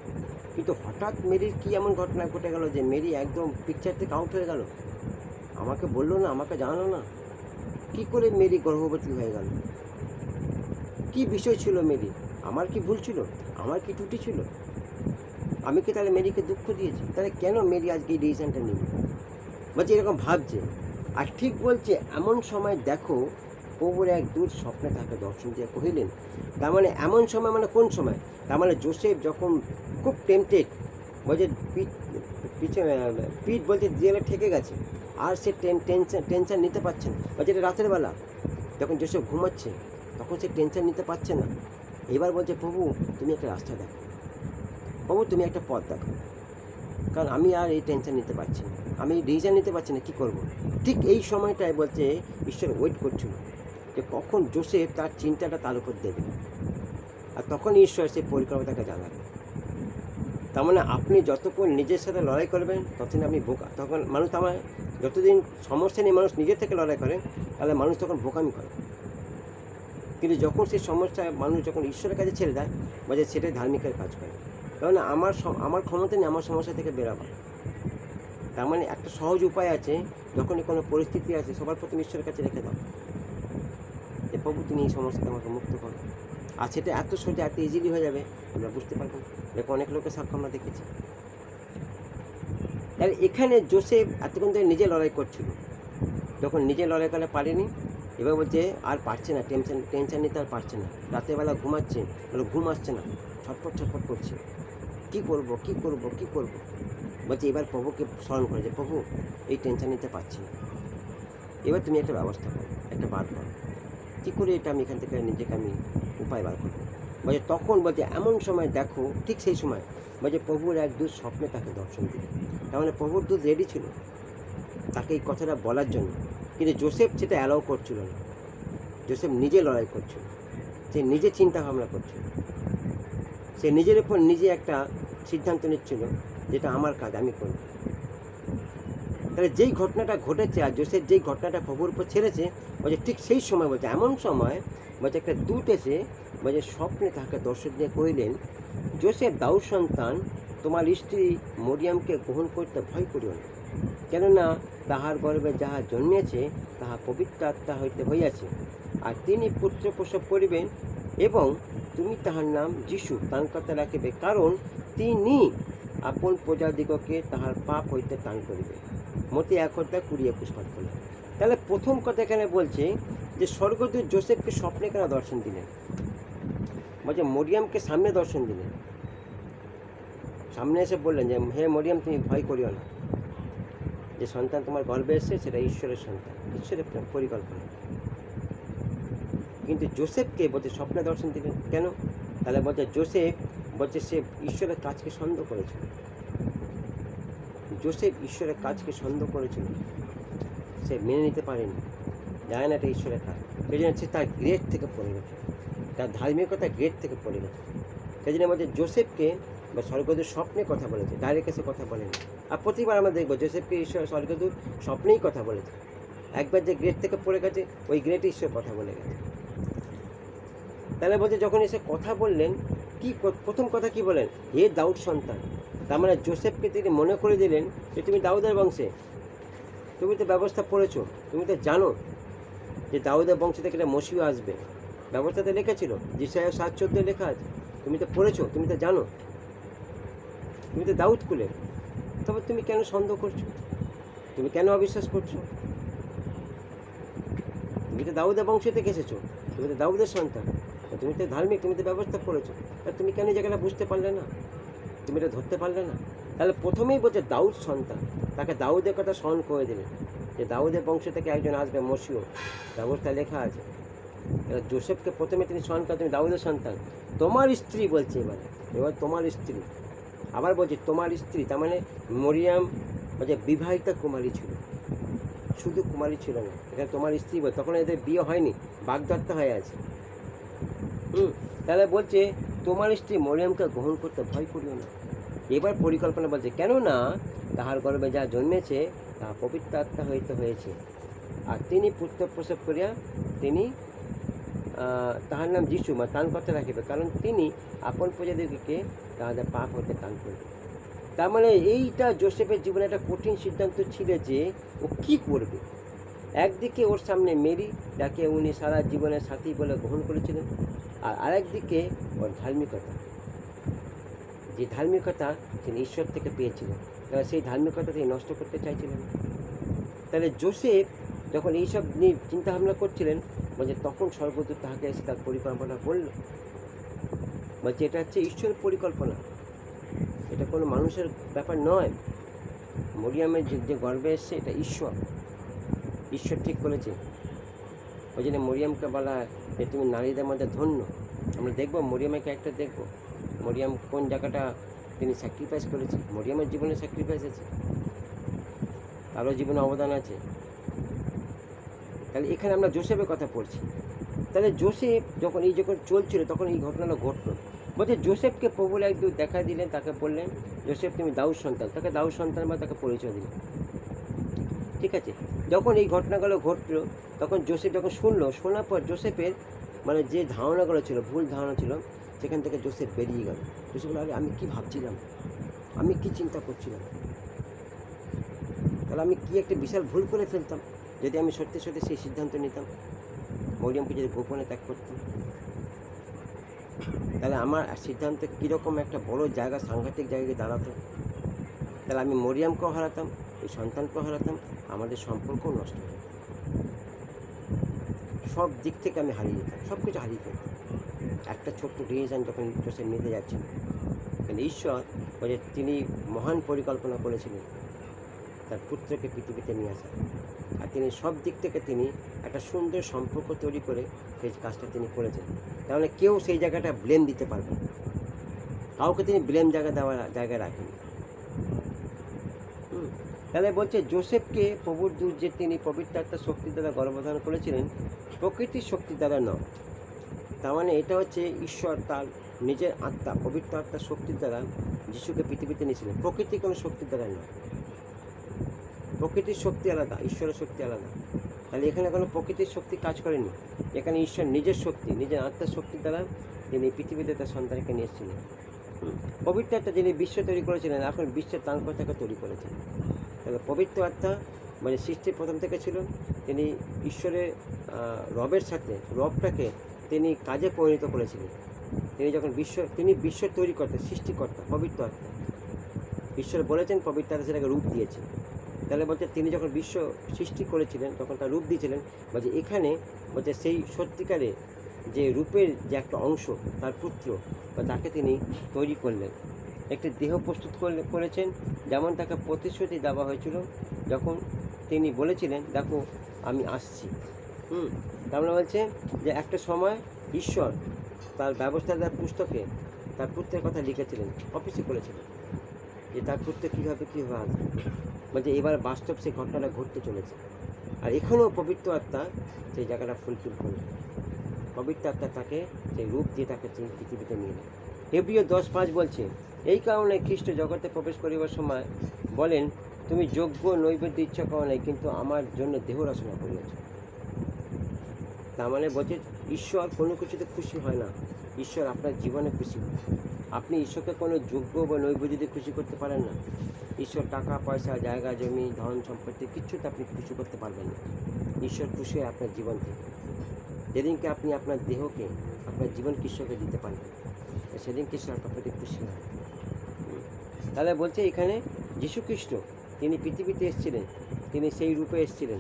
কিন্তু হঠাৎ মেরির কী এমন ঘটনা ঘটে গেল যে মেরি একদম পিকচার থেকে আউট হয়ে গেল, আমাকে বললো না, আমাকে জানালো না। কী করে মেরি গর্ভবতী হয়ে গেল? কি বিষয় ছিল মেরি? আমার কি ভুল ছিল? আমার কি ত্রুটি ছিল? আমি কি তাহলে মেরিকে দুঃখ দিয়েছি? তাহলে কেন মেরি আজকে এই ডিসিশনটা নিল? বলছে এরকম ভাবছে। আর ঠিক বলছে এমন সময় দেখো প্রভুর এক দূর স্বপ্নে তাকে দর্শন দিয়ে কহিলেন। তার মানে এমন সময় মানে কোন সময়? তার মানে জোসেফ যখন খুব টেম্পটেড, বলছে পিঠ বলছে জেলে ঠেকে গেছে, আর সে টেনশন নিতে পারছে না। বলছে এটা রাতের বেলা যখন জোসেফ ঘুমাচ্ছে তখন সে টেনশন নিতে পারছে না। এবার বলছে প্রভু তুমি একটা রাস্তা দেখো, প্রভু তুমি একটা পথ দেখো, কারণ আমি আর এই টেনশন নিতে পারছি না, আমি ডিসিশন নিতে পারছি না, কী করবো। ঠিক এই সময়টায় বলছে ঈশ্বর ওয়েট করছিল যে কখন জোসেফ তার চিন্তাটা তার উপর দেবে, আর তখন ঈশ্বর সেই পরিকল্পনাটাকে জানাবে। তার মানে আপনি যতক্ষণ নিজের সাথে লড়াই করবেন ততদিন আপনি বোকা। তখন মানুষ আমার যতদিন সমস্যা নিয়ে মানুষ নিজের থেকে লড়াই করে তাহলে মানুষ তখন বোকামি করে, কিন্তু যখন সেই সমস্যা মানুষ যখন ঈশ্বরের কাছে ছেড়ে দেয় বলছে সেটাই ধার্মিকের কাজ করে। কারণ আমার ক্ষমতা নেই আমার সমস্যা থেকে বেরোবার। তার মানে একটা সহজ উপায় আছে, যখনই কোনো পরিস্থিতি আছে সবার প্রথম ঈশ্বরের কাছে রেখে দাও যে প্রভু তুমি এই সমস্যা থেকে আমাকে মুক্ত করো। আর সেটা এত সোজা এত ইজিলি হয়ে যাবে আমরা বুঝতে পারবো। দেখো অনেক লোকের সাক্ষ্য আমরা দেখেছি। তাহলে এখানে জোসেফ এতক্ষণ ধরে নিজে লড়াই করছিল, যখন নিজে লড়াই করলে পারেনি এবার বলছে আর পারছে না, টেনশন নিতে আর পারছে না। রাতেরবেলা ঘুমাচ্ছে, ঘুম আসছে না, ছটফট করছে, কী করবো কী করবো কী করবো। বলছে এবার প্রভুকে স্মরণ করে যে প্রভু এই টেনশন নিতে পারছি না, এবার তুমি একটা ব্যবস্থা করো, একটা বার করো, কী করে এটা আমি এখান থেকে নিজেকে আমি উপায় বার করবো। বলছে তখন বলছে এমন সময় দেখো, ঠিক সেই সময় বলছে প্রভুর এক দূত স্বপ্নে তাকে দর্শন দিল। তার মানে প্রভুর দূত রেডি ছিল তাকে এই কথাটা বলার জন্য, কিন্তু জোসেফ সেটা অ্যালাউ করছিল না। জোসেফ নিজে লড়াই করছিল, সে নিজে চিন্তা ভাবনা করছিল, সে নিজের উপর নিজে একটা সিদ্ধান্ত নিচ্ছিল যেটা আমার কাজ আমি করব। তাহলে যেই ঘটনাটা ঘটেছে আর জোসেফ যেই ঘটনাটা প্রভুর উপর ছেড়েছে বলছে ঠিক সেই সময় বলছে এমন সময় বলছে একটা দূত এসে বলছে স্বপ্নে তাকে দর্শন দিয়ে কহিলেন জোসেফ দাউদ সন্তান তোমার স্ত্রী মরিয়ামকে গ্রহণ করতে ভয় করিও না, কেননা তাহার গর্ভে যাহা জন্মেছে তাহা পবিত্র আত্মা হইতে হইয়াছে, আর তিনি পুত্র প্রসব করিবেন এবং তুমি তাহার নাম যিশু তাঙ্কতে রাখিবে, কারণ তিনি আপন প্রজাদিগকে তাহার পাপ হইতে টান করিবে। মতি 1:20 পদ বলে। তাহলে প্রথম কথা এখানে বলছে যে স্বর্গদূত জোসেফকে স্বপ্নে কেন দর্শন দিলেন? বলছে মরিয়ামকে সামনে দর্শন দিলেন, সামনে এসে বললেন যে হে মরিয়াম তুমি ভয় করিও না, যে সন্তান তোমার গর্ভে এসছে সেটা ঈশ্বরের সন্তান, ঈশ্বরের পরিকল্পনা। কিন্তু জোসেফকে বলছে স্বপ্নে দর্শন দিলেন কেন? তাহলে বলছে জোসেফ বলছে সে ঈশ্বরের কাজকে সন্দেহ করেছিল, জোসেফ ঈশ্বরের কাজকে সন্দেহ করেছিল, সে মেনে নিতে পারেনি, জানে না এটা ঈশ্বরের কাজ, সেই জন্য সে তার গ্রেড থেকে পড়ে গেছে, তার ধার্মিকতা গ্রেড থেকে পড়ে গেছে। সেই জন্য বলছে জোসেফকে বা স্বর্গদূত স্বপ্নে কথা বলেছে, ডাইরেক্ট এসে কথা বলেনি। আর প্রতিবার আমরা দেখবো জোসেফকে ঈশ্বর স্বর্গদূত স্বপ্নেই কথা বলেছে, একবার যে গ্রেড থেকে পড়ে গেছে ওই গ্রেডে ঈশ্বর কথা বলে গেছে। তাহলে বলছে যখন এসে কথা বললেন কি প্রথম কথা কি বলেন, হে দাউদ সন্তান। তার মানে জোসেফকে তিনি মনে করে দিলেন যে তুমি দাউদের বংশে, তুমি তো ব্যবস্থা পড়েছো, তুমি তো জানো যে দাউদের বংশ থেকে একটা মসিহ আসবে, ব্যবস্থাতে লেখা ছিল, যিশায়া 7:14 লেখা আছে, তুমি তো পড়েছো, তুমি তো জানো, তুমি তো দাউদ কুলের, তবে তুমি কেন সন্দেহ করছো, তুমি কেন অবিশ্বাস করছো? তুমি তো দাউদের বংশ থেকে এসেছো, তুমি তো দাউদের সন্তান, তুমি তো ধার্মিক, তুমি তো ব্যবস্থা করেছো, তা তুমি কেন জায়গাটা বুঝতে পারলে না, তুমি এটা ধরতে পারলে না? তাহলে প্রথমেই বলছে দাউদ সন্তান, তাকে দাউদের কথা স্মরণ করে দিলেন যে দাউদের বংশ থেকে একজন আসবে মসিহ, ব্যবস্থা লেখা আছে। এবার জোসেফকে প্রথমে তিনি স্মরণ করেন, তুমি দাউদের সন্তান, তোমার স্ত্রী বলছে, এবার তোমার স্ত্রী, আবার বলছে তোমার স্ত্রী, তার মানে মরিয়াম বলছে বিবাহিতা কুমারী ছিল, শুধু কুমারী ছিল না, এখানে তোমার স্ত্রী বল, তখন এদের বিয়ে হয়নি, বাগদত্তা হয়ে আছে। তাহলে বলছে তোমার স্ত্রী মরিয়ামকে গ্রহণ করতে ভয় করিও না। এবার পরিকল্পনা বলছে, কেননা তাহার গর্ভে যা জন্মেছে তা পবিত্র আত্মা হইতে হয়েছে, আর তিনি পুত্র প্রসব করিয়া তিনি তাহার নাম যিশু বা দান করতে রাখিবে, কারণ তিনি আপন প্রজাদিগকে তাহাদের পাপ হতে দান করবে। তার মানে এইটা জোসেফের জীবনে একটা কঠিন সিদ্ধান্ত ছিল যে ও কী করবে। একদিকে ওর সামনে মেরি, যাকে উনি সারা জীবনের সাথী বলে গ্রহণ করেছিলেন, আর আরেকদিকে ওর ধার্মিকতা, যে ধার্মিকতা তিনি ঈশ্বর থেকে পেয়েছিলেন, তাহলে সেই ধার্মিকতা তিনি নষ্ট করতে চাইছিলেন। তাহলে জোসেফ যখন এইসব নিয়ে চিন্তাভাবনা করছিলেন, বলছে তখন স্বর্গদূত তাহাকে এসে তার পরিকল্পনা বলল, বলছে এটা হচ্ছে ঈশ্বরের পরিকল্পনা, এটা কোনো মানুষের ব্যাপার নয়। মরিয়ামের যে গর্বে এসছে এটা ঈশ্বর ঠিক করেছে। ওই জন্য মরিয়ামকে বলা হয় যে তুমি নারীদের মধ্যে ধন্য। আমরা দেখবো মরিয়ামের ক্যারেক্টার দেখবো, মরিয়াম কোন জায়গাটা তিনি স্যাক্রিফাইস করেছে। মরিয়ামের জীবনে স্যাক্রিফাইস আছে, তারও জীবনে অবদান আছে। তাহলে এখানে আমরা জোসেফের কথা পড়ছি। তাহলে জোসেফ যখন চলছিল তখন এই ঘটনাটা ঘটলো। বলছে জোসেফকে প্রভুর একদূত দেখা দিলেন, তাকে বললেন জোসেফ তুমি দাউদ সন্তান, তাকে দাউদ সন্তান বা তাকে পরিচয় দিলেন। ঠিক আছে, যখন এই ঘটনাগুলো ঘটলো তখন জোসেফ যখন শোনার পর জোসেফের মানে যে ধারণাগুলো ছিল, ভুল ধারণা ছিল, সেখান থেকে জোসেফ বেরিয়ে গেল। জোসেফ বলে, আমি কী ভাবছিলাম, আমি কী চিন্তা করছিলাম, তাহলে আমি কী একটা বিশাল ভুল করে ফেলতাম যদি আমি সত্যি সত্যি সেই সিদ্ধান্ত নিতাম, মরিয়ামকে যদি গোপনে ত্যাগ করতাম। তাহলে আমার সিদ্ধান্ত কীরকম একটা বড় জায়গা, সাংঘাতিক জায়গায় দাঁড়াতো। তাহলে আমি মরিয়ামকেও হারাতাম, এই সন্তানকেও হারাতাম, আমাদের সম্পর্কও নষ্ট হতো, সব দিক থেকে আমি হারিয়ে যেতাম, সব কিছু হারিয়ে ফেলতাম। একটা ছোট্ট ডিসিশন যখন জোসেফ নিতে যাচ্ছেন, কিন্তু ঈশ্বর বলে তিনি মহান পরিকল্পনা করেছিলেন তার পুত্রকে পৃথিবীতে নিয়ে আসা, আর তিনি সব দিক থেকে তিনি একটা সুন্দর সম্পর্ক তৈরি করে সেই কাজটা তিনি করেছেন। তাহলে কেউ সেই জায়গাটা ব্লেম দিতে পারবে না, কাউকে তিনি ব্লেম জায়গায় রাখেন। তাহলে বলছে জোসেফকে প্রভুর দূত যে তিনি পবিত্র আত্মার শক্তি দ্বারা গর্ভধারণ করেছিলেন, প্রকৃতির শক্তি দ্বারা নয়। তার মানে এটা হচ্ছে ঈশ্বর তার নিজের আত্মা, পবিত্র আত্মার শক্তির দ্বারা যিশুকে পৃথিবীতে নিয়েছিলেন, প্রকৃতির কোনো শক্তির দ্বারা নয়। প্রকৃতির শক্তি আলাদা, ঈশ্বরের শক্তি আলাদা। তাহলে এখানে কোনো প্রকৃতির শক্তি কাজ করেনি, এখানে ঈশ্বর নিজের শক্তি, নিজের আত্মার শক্তির দ্বারা তিনি পৃথিবীতে তার সন্তানকে নিয়ে এসেছিলেন। পবিত্র আত্মা যিনি বিশ্ব তৈরি করেছিলেন, এখন বিশ্বের ত্রাণকর্তাকে তৈরি করেছেন। তাহলে পবিত্র আত্মা মানে সৃষ্টির প্রথম থেকে ছিল, তিনি ঈশ্বরের রবের সাথে রবটাকে তিনি কাজে পরিণত করেছিলেন। তিনি যখন তিনি বিশ্ব তৈরি করতেন, সৃষ্টিকর্তা পবিত্র আত্মা, ঈশ্বর বলেছেন, পবিত্র আত্মা সেটাকে রূপ দিয়েছে। তাহলে বলছে তিনি যখন বিশ্ব সৃষ্টি করেছিলেন তখন তার রূপ দিয়েছিলেন। বলছে এখানে বলছে সেই সত্যিকারে যে রূপের যে একটা অংশ তার পুত্র বা তাকে তিনি তৈরি করলেন, একটি দেহ প্রস্তুত করেছেন, যেমন তাকে প্রতিশ্রুতি দেওয়া হয়েছিল যখন তিনি বলেছিলেন দেখো আমি আসছি। তার মানে বলছে যে একটা সময় ঈশ্বর তার ব্যবস্থাদার পুস্তকে তার পুত্রের কথা লিখেছিলেন, অফিসে করেছিলেন যে তার পুত্র কীভাবে আসবে। বলছে এবার বাস্তব সেই ঘটনাটা ঘটতে চলেছে, আর এখনও পবিত্র আত্মা সেই জায়গাটা ফুলফিল করবে। পবিত্র আত্মা তাকে সেই রূপ দিয়ে তাকে পৃথিবীতে নিয়ে নেয়। হেব্রিয় 10:5 বলছে, এই কারণে খ্রিস্ট জগতে প্রবেশ করিবার সময় বলেন, তুমি যোগ্য নৈবেদ্য ইচ্ছা করো নাই, কিন্তু আমার জন্য দেহ রচনা করিয়াছ। তার মানে বলছে ঈশ্বর কোনো কিছুতে খুশি হয় না, ঈশ্বর আপনার জীবনে খুশি হয়। আপনি ঈশ্বরকে কোনো যোগ্য বা নৈবেদ্য দিয়ে খুশি করতে পারেন না। ঈশ্বর টাকা পয়সা, জায়গা জমি, ধন সম্পত্তি কিচ্ছুতে আপনি খুশি করতে পারবেন না। ঈশ্বর খুশি হয় আপনার জীবন থেকে। যেদিনকে আপনি আপনার দেহকে, আপনার জীবনকে ঈশ্বরকে দিতে পারবেন, সেদিনকে ঈশ্বর আপনার প্রতি খুশি হয়। তাহলে বলছে এখানে যীশুখ্রিস্ট তিনি পৃথিবীতে এসেছিলেন, তিনি সেই রূপে এসেছিলেন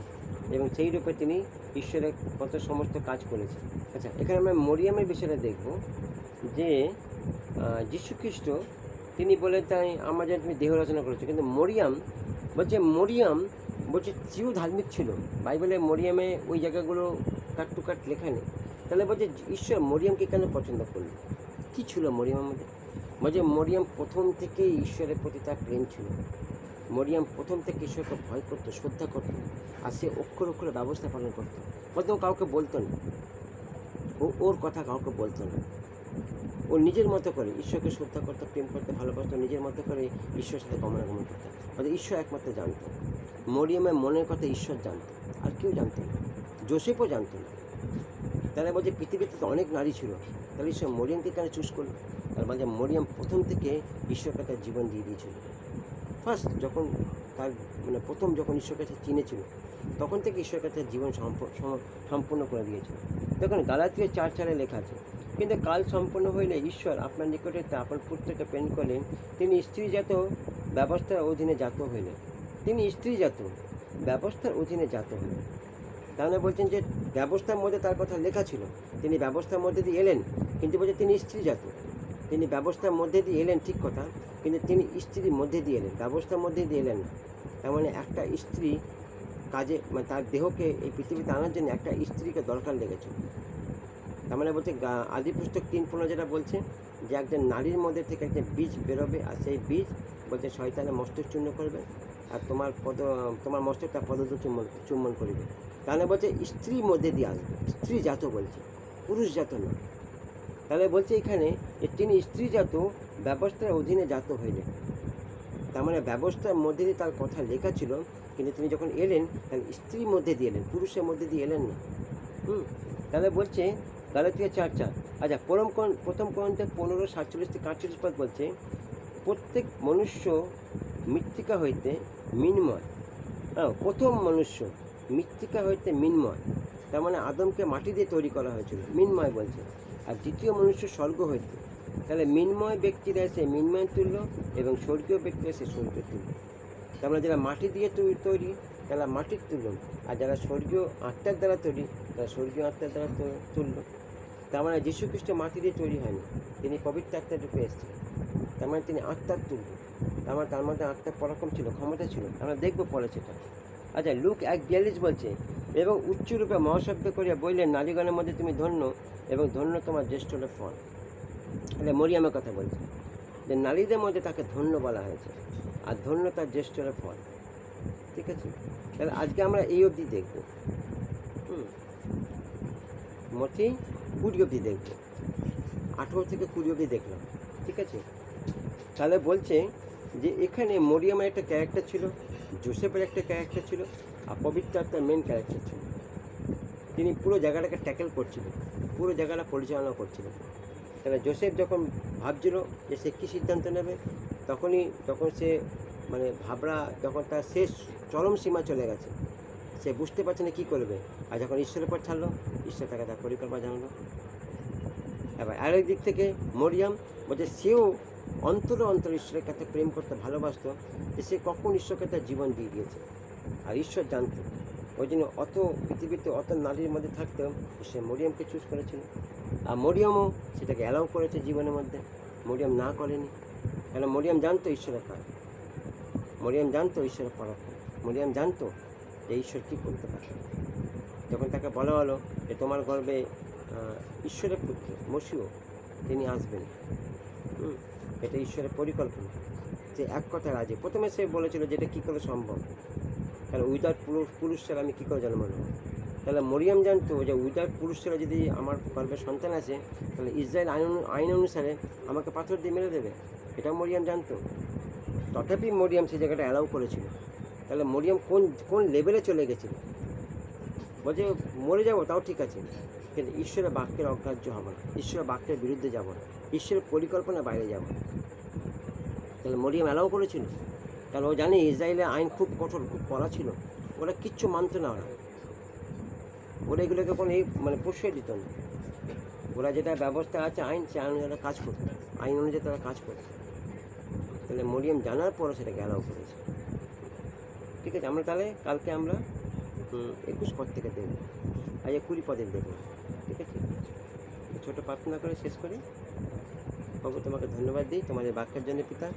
এবং সেই রূপে তিনি ঈশ্বরের কত সমস্ত কাজ করেছেন। আচ্ছা, এখানে আমরা মরিয়ামের বিষয়টা দেখব যে যীশুখ্রিস্ট তিনি বলে তাই আমার যেন তুমি দেহ রচনা করেছো, কিন্তু মরিয়াম বলছে চির ধার্মিক ছিল। বাইবেলে মরিয়ামে ওই জায়গাগুলো কাট টু কাট লেখা নেই, তাহলে বলছে ঈশ্বর মরিয়মকে কেন পছন্দ করলো, কী ছিল মরিয়মের মধ্যে? বলছে মরিয়ম প্রথম থেকেই ঈশ্বরের প্রতি তার প্রেম ছিল। মরিয়ম প্রথম থেকে ঈশ্বরকে ভয় করতো, শ্রদ্ধা করতো, আর সে অক্ষর অক্ষরে ব্যবস্থা পালন করতো। বলতো ও কাউকে বলতো না, ওর কথা কাউকে বলতো না। ও নিজের মতো করে ঈশ্বরকে শ্রদ্ধা করতো, প্রেম করতে, ভালোবাসতো, নিজের মতো করে ঈশ্বরের সাথে গমনাগমন করতো। মানে ঈশ্বর একমাত্র জানতো। মরিয়মের মনের কথা ঈশ্বর জানতো, আর কেউ জানতো না, যোসেফও জানতো না। তাহলে বলছে পৃথিবীতে তো অনেক নারী ছিল, তাহলে ঈশ্বর মরিয়মকে কেন চুজ করলো? তার মানে মরিয়ম প্রথম থেকে ঈশ্বরকে তার জীবন দিয়ে দিয়েছিল। ফার্স্ট যখন তার মানে প্রথম যখন ঈশ্বর কাছে চিনেছিল, তখন থেকে ঈশ্বর কাছে জীবন সম্পূর্ণ করে দিয়েছিল। দেখুন গালাতীয় 4:4 লেখা আছে, কিন্তু কাল সম্পন্ন হইলে ঈশ্বর আপনার নিকটে আপনার পুত্রকে প্রেরণ করলেন, তিনি স্ত্রীজাত ব্যবস্থার অধীনে জাত হইলেন। তিনি স্ত্রীজাত ব্যবস্থার অধীনে জাত হইলেন। তাহলে বলছেন যে ব্যবস্থার মধ্যে তার কথা লেখা ছিল, তিনি ব্যবস্থার মধ্যে দিয়ে এলেন, কিন্তু বলছে তিনি স্ত্রীজাত। তিনি ব্যবস্থার মধ্যে দিয়ে এলেন ঠিক কথা, কিন্তু তিনি স্ত্রীর মধ্যে দিয়ে এলেন, ব্যবস্থার মধ্যে দিয়ে এলেন না। তার মানে একটা স্ত্রী কাজে মানে তার দেহকে এই পৃথিবীতে আনার জন্য একটা স্ত্রীকে দরকার লেগেছে। তার মানে বলছে আদিপুস্তক 3:15 যেটা বলছে যে একজন নারীর মধ্যে থেকে একটা বীজ বেরোবে, আর সেই বীজ বলছে শয়তানের মস্তক চূর্ণ করবে, আর তোমার মস্তক তার পদত চুম্বন করবে। তাহলে বলছে স্ত্রীর মধ্যে দিয়ে আসবে, স্ত্রী জাত বলছে, পুরুষ জাত না। তাহলে বলছে এখানে যে তিনি স্ত্রী জাত ব্যবস্থার অধীনে জাত হইলেন। তার মানে ব্যবস্থার মধ্যে দিয়ে তার কথা লেখা ছিল, কিন্তু তিনি যখন এলেন তাহলে স্ত্রীর মধ্যে দিয়ে এলেন, পুরুষের মধ্যে দিয়ে এলেন না। তাহলে বলছে গালাতীয় 4:4। আচ্ছা প্রথম কোরিন্থে 15:47-48 বলছে প্রত্যেক মনুষ্য মৃত্তিকা হইতে মিন্ময়। প্রথম মনুষ্য মৃত্তিকা হইতে মিন্ময়, তার মানে আদমকে মাটি দিয়ে তৈরি করা হয়েছিল, মিন্ময় বলছে। আর দ্বিতীয় মনুষ্য স্বর্গ হইতে। তাহলে মিন্ময় ব্যক্তিরা এসে মিন্ময় তুল্য, এবং স্বর্গীয় ব্যক্তিরা এসে স্বর্গীয় তুল্য। তার মানে যারা মাটি দিয়ে তৈরি তারা মাটির তুল্য, আর যারা স্বর্গীয় আত্মার দ্বারা তৈরি তারা স্বর্গীয় আত্মার দ্বারা তুল্য। তার মানে যীশু খ্রিস্ট মাটি দিয়ে তৈরি হয়নি, তিনি পবিত্র আত্মার রূপে এসেছিলেন। তার মানে তিনি আত্মার তুল্য। তার মধ্যে আত্মার পরাক্রম ছিল, ক্ষমতা ছিল, আমরা দেখবো পরে সেটা। আচ্ছা লুক 1:42 বলছে, এবং উচ্চরূপে মহাশব্দ করিয়া বললেন, নারীগণের মধ্যে তুমি ধন্য, এবং ধন্য তোমার জ্যেষ্ঠের ফল। তাহলে মরিয়মের কথা বলছে যে নারীদের মধ্যে তাকে ধন্য বলা হয়েছে, আর ধন্য তার জ্যেষ্ঠের ফল। ঠিক আছে, তাহলে আজকে আমরা এই অবধি দেখব, মথি 20 অবধি দেখব, 18 থেকে 20 অবধি দেখলাম। ঠিক আছে, তাহলে বলছে যে এখানে মরিয়মের একটা ক্যারেক্টার ছিল, জোসেফের একটা ক্যারেক্টার ছিল, আর পবিত্র আত্মার মেন ক্যারেক্টার ছিল। তিনি পুরো জায়গাটাকে ট্যাকেল করছিলেন, পুরো জায়গাটা পরিচালনা করছিলেন। তাহলে জোসেফ যখন ভাবছিল যে সে কী সিদ্ধান্ত নেবে, যখন সে মানে ভাবরা যখন তার শেষ চরম সীমা চলে গেছে, সে বুঝতে পারছে না কী করবে। আর যখন ঈশ্বরের পর ছাড়লো, ঈশ্বর তাকে তার পরিকল্পনা জানালো। এবার আরেক দিক থেকে মরিয়ম বলছে সেও অন্তরে ঈশ্বরের কাছে প্রেম করতে ভালোবাসতো, যে সে কখন ঈশ্বরকে তার জীবন দিয়ে দিয়েছে, আর ঈশ্বর জানতো। ওই জন্য পৃথিবীতে অত নারীর মধ্যে থাকতেও সে মরিয়মকে চুজ করেছিল, আর মরিয়মও সেটাকে অ্যালাউ করেছে জীবনের মধ্যে। মরিয়ম না করেনি, কেন মরিয়ম জানতো ঈশ্বরের কাজ, মরিয়ম জানতো ঈশ্বরের পরাক্রম, মরিয়ম জানতো যে ঈশ্বর কী করতে পারে। যখন তাকে বলা হলো যে তোমার গর্ভে ঈশ্বরের পুত্র মসিহ তিনি আসবেন, এটা ঈশ্বরের পরিকল্পনা, যে এক কথা রাজি। প্রথমে সে বলেছিল যে এটা কী করে সম্ভব, তাহলে উইদাউট পুরুষ ছাড়া আমি কী করে জন্ম নেব। তাহলে মরিয়ম জানতো যে উইদাউট পুরুষ ছাড়া যদি আমার গর্ভে সন্তান আসে, তাহলে ইসরায়েল আইন অনুসারে আমাকে পাথর দিয়ে মেরে দেবে, এটাও মরিয়ম জানতো। তথাপি মরিয়ম সেই জায়গাটা অ্যালাউ করেছিল। তাহলে মরিয়ম কোন লেভেলে চলে গেছিল, বলছে মরে যাবো তাও ঠিক আছে, কিন্তু ঈশ্বরের বাক্যের অগ্রাহ্য হবে না, ঈশ্বরের বাক্যের বিরুদ্ধে যাব না, ঈশ্বরের পরিকল্পনা বাইরে যাব। তাহলে মরিয়ম অ্যালাউ করেছিল, কারণ ও জানে ইসরায়েলের আইন খুব কঠোর, খুব কড়া ছিল, ওরা কিচ্ছু মানত না, ওরা এগুলোকে কোনো মানে প্রশ্রয় দিত না। ওরা যেটা ব্যবস্থা আছে আইন, সে আইন অনুযায়ী কাজ করতো, আইন অনুযায়ী তারা কাজ করতো। তাহলে মরিয়ম জানার পরও সেটাকে অ্যালাউ করেছে। ঠিক আছে, আমরা তাহলে কালকে আমরা 21 পদ থেকে দেখব, আজ 20 পদের দেখব। ঠিক আছে, ছোটো প্রার্থনা করে শেষ করি। প্রভু তোমাকে ধন্যবাদ দিই তোমাদের বাক্যের জন্য পিতা,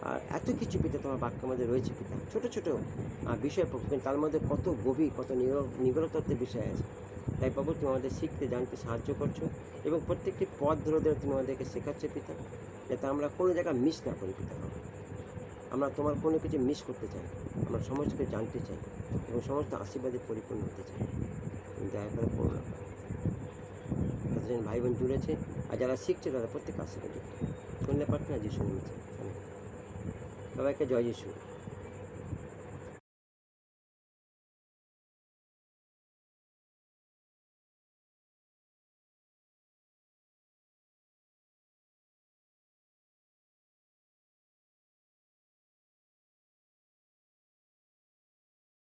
আর এত কিছু পিতা তোমার বাক্যের মধ্যে রয়েছে পিতা, ছোটো ছোটো বিষয় প্রভু, কিন্তু তার মধ্যে কত গভীর, কত নিগড়তত্ত্বের বিষয় আছে। তাই প্রভু তুমি আমাদের শিখতে জানতে সাহায্য করছো এবং প্রত্যেকটি পথ ধরে ধরে তুমি আমাদেরকে শেখাচ্ছ পিতা, যাতে আমরা কোনো জায়গায় মিস না করি পিতা। আমরা তোমার কোনো কিছু মিস করতে চাই, আমরা সমস্ত কিছু জানতে চাই এবং সমস্ত আশীর্বাদে পরিপূর্ণ হতে চাই। তুমি দয়া করে করুণা করো। কতজন ভাই বোন জুড়েছে আর যারা শিখছে তারা প্রত্যেক আশীর্বাদ শুনলে পারতো না যিশু নিয়েছে। সবাইকে জয় যিশু।